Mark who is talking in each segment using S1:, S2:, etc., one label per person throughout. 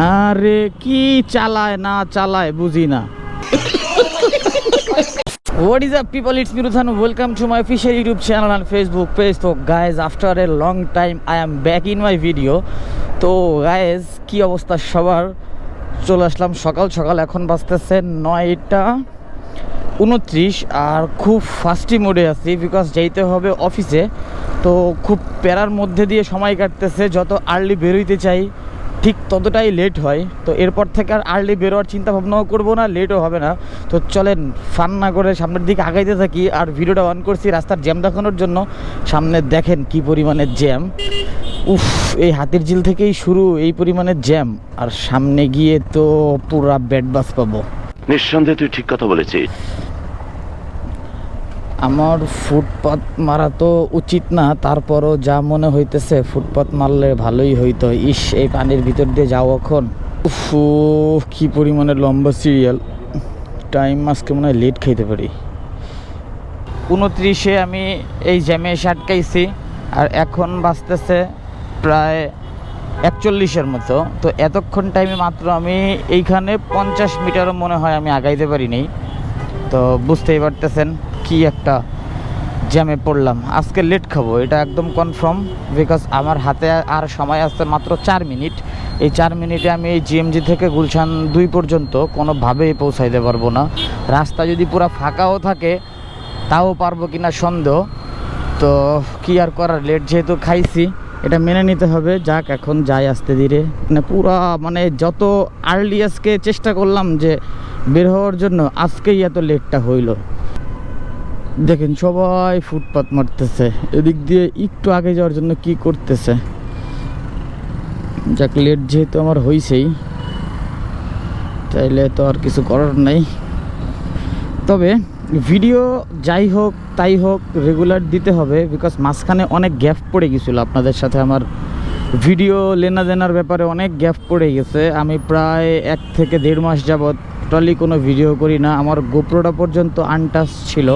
S1: আরে কি চালায় না চালায় বুঝি না। What is up people, it's me Ruthan. Welcome to my official YouTube channel and Facebook page. So guys, after a long time I am back in my video. তো guys, কি অবস্থা সবার? চলে আসলাম সকাল সকাল, এখন বাজতেছে 9:29 আর খুব ফাস্টি মোডে আছি বিকজ যেতে হবে অফিসে। তো খুব প্যারার মধ্যে দিয়ে সময় কাটতেছে, যত আর্লি বেরোইতে চাই ঠিক ততটাই লেট হয়। তো এরপর থেকে আর আর্লি বেরোয়ার চিন্তা ভাবনাও করবো না, লেটও হবে না। তো চলেন ফান না করে সামনের দিকে আগাইতে থাকি। আর ভিডিওটা অন করছি রাস্তার জ্যাম দেখানোর জন্য। সামনে দেখেন কি পরিমাণের জ্যাম, উফ, এই হাতির ঝিল থেকেই শুরু এই পরিমাণের জ্যাম। আর সামনে গিয়ে তো পুরা ব্যাড বাস পাবো।
S2: নিঃসন্দেহে তুই ঠিক কথা বলেছিস।
S1: আমার ফুটপাত মারা তো উচিত না, তারপরও যা মনে হইতেছে ফুটপাত মারলে ভালোই হইতো। ইস, এই পানির ভিতর দিয়ে যাও এখন, উফ, কি পরিমাণে লম্বা সিরিয়াল। টাইম আজকে মনে হয় লেট খাইতে পারি। 29-এ আমি এই জ্যামে এসে আটকাইছি আর এখন বাজতেছে প্রায় 41-এর মতো। তো এতক্ষণ টাইমে মাত্র আমি এইখানে 50 মিটারও মনে হয় আমি আগাইতে পারিনি। তো বুঝতেই পারতেছেন কি একটা জ্যামে পড়লাম। আজকে লেট খাবো, এটা একদম কনফার্ম, বিকজ আমার হাতে আর সময় আসছে মাত্র 4 মিনিট। এই 4 মিনিটে আমি এই জিএমজি থেকে গুলশান 2 পর্যন্ত কোনোভাবেই পৌঁছাইতে পারবো না। রাস্তা যদি পুরো ফাঁকাও থাকে তাও পারবো কিনা সন্দেহ। তো কি আর করার, লেট যেহেতু খাইছি এটা মেনে নিতে হবে। যাক, এখন যাই আস্তে ধীরে, মানে যত আর্লি আজকে চেষ্টা করলাম যে বের হওয়ার জন্য, আজকেই এত লেটটা হইল। দেখেন সবাই ফুটপাত মারতেছে, এদিক দিয়ে একটু আগে যাওয়ার জন্য কি করতেছে। যাক, লেট যেহেতু আমার হইছেই, তাইলে তো আর কিছু করার নাই। তবে ভিডিও যাই হোক তাই হোক রেগুলার দিতে হবে, বিকজ মাঝখানে অনেক গ্যাপ পড়ে গেছিলো। আপনাদের সাথে আমার ভিডিও লেনা দেনার ব্যাপারে অনেক গ্যাপ পড়ে গেছে। আমি প্রায় 1 থেকে 1.5 মাস যাবৎ টোটালি কোনো ভিডিও করি না। আমার গোপ্রোটা পর্যন্ত আনটাচ ছিল,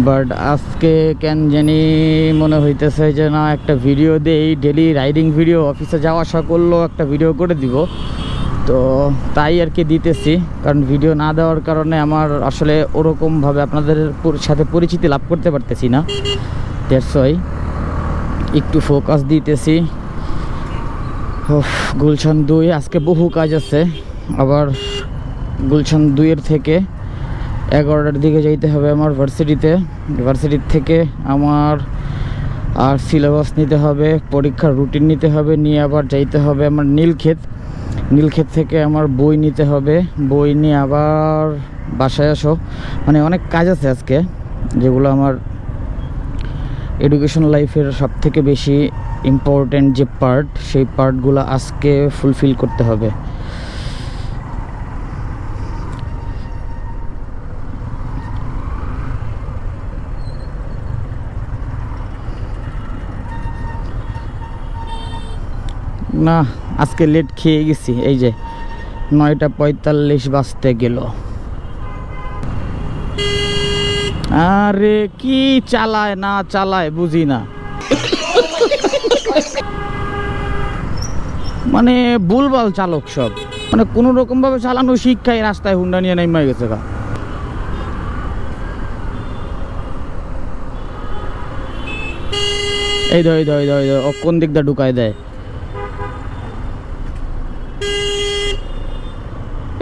S1: বাট আজকে কেন জানি মনে হইতেছে যে না, একটা ভিডিও দেই, ডেলি রাইডিং ভিডিও, অফিসে যাওয়া আসা করলেও একটা ভিডিও করে দিব। তো তাই আর কি দিতেছি, কারণ ভিডিও না দেওয়ার কারণে আমার আসলে ওরকমভাবে আপনাদের সাথে পরিচিতি লাভ করতে পারতেছি না। দ্যাটস ওয়াই একটু ফোকাস দিতেছি। গুলশান 2 আজকে বহু কাজ আছে। আবার গুলশান 2-এর থেকে 11টার দিকে যাইতে হবে আমার ভার্সিটিতে। ভার্সিটির থেকে আমার আর সিলেবাস নিতে হবে, পরীক্ষার রুটিন নিতে হবে, নিয়ে আবার যাইতে হবে আমার নীলক্ষেত। নীলক্ষেত থেকে আমার বই নিতে হবে, বই নিয়ে আবার বাসায় আসো। মানে অনেক কাজ আছে আজকে, যেগুলো আমার এডুকেশন লাইফের সবথেকে বেশি ইম্পর্টেন্ট যে পার্ট, সেই পার্টগুলো আজকে ফুলফিল করতে হবে। না, আজকে লেট খেয়ে গেছি। এই যে 9:45 বাজতে গেল। আরে কি চালায় না চালায় বুঝি না। মানে ভুলভাল চালক সব, মানে কোনো রকম ভাবে চালানো শিক্ষায় রাস্তায় হুন্ডা নিয়ে নেমে গেছে গা। এই ধর কোন দিক দিয়ে ঢুকায় দেয়।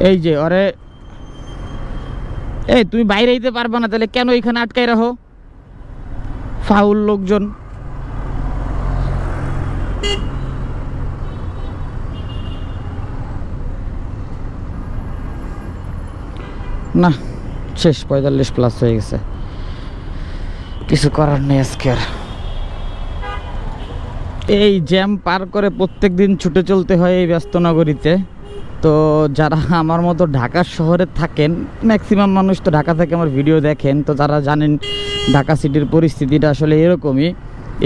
S1: এই যে আরে, এই তুমি বাইরে যেতে পারবে না, তাহলে কেন এখানে আটকাই রাখো? ফাউল লোকজন। না, শেষ, 45+ হয়ে গেছে, কিছু করার নেই আজকে আর। এই জ্যাম পার করে প্রত্যেক দিন ছুটে চলতে হয় এই ব্যস্ত নগরীতে। তো যারা আমার মতো ঢাকা শহরে থাকেন, ম্যাক্সিমাম মানুষ তো ঢাকা থেকে আমার ভিডিও দেখেন, তো যারা জানেন ঢাকা সিটির পরিস্থিতিটা আসলে এরকমই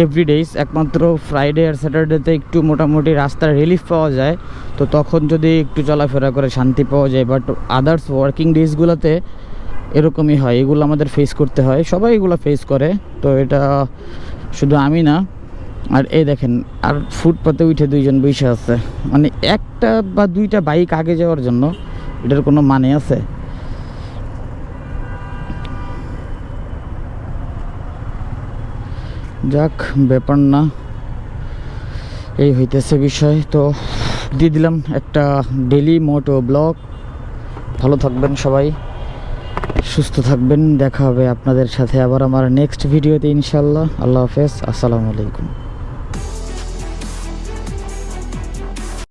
S1: এভরিডেজ। একমাত্র ফ্রাইডে আর স্যাটারডেতে একটু মোটামুটি রাস্তার রিলিফ পাওয়া যায়, তো তখন যদি একটু চলাফেরা করে শান্তি পাওয়া যায়। বাট আদার্স ওয়ার্কিং ডেজগুলোতে এরকমই হয়, এগুলো আমাদের ফেস করতে হয়, সবাই এগুলো ফেস করে। তো এটা শুধু আমি না, আর এই দেখেন, আর ফুটপাতে উঠে দুইজন বসে আছে, মানে একটা বা দুইটা বাইক আগে যাওয়ার জন্য এটার কোনো মানে আছে? যাক, ব্যাপার না, এই হইতেছে বিষয়। তো দিয়ে দিলাম একটা ডেলি মোটো ব্লগ। ভালো থাকবেন সবাই, সুস্থ থাকবেন, দেখা হবে আপনাদের সাথে আবার আমার নেক্সট ভিডিওতে ইনশাল্লাহ। আল্লাহ হাফেজ, আসসালামু আলাইকুম।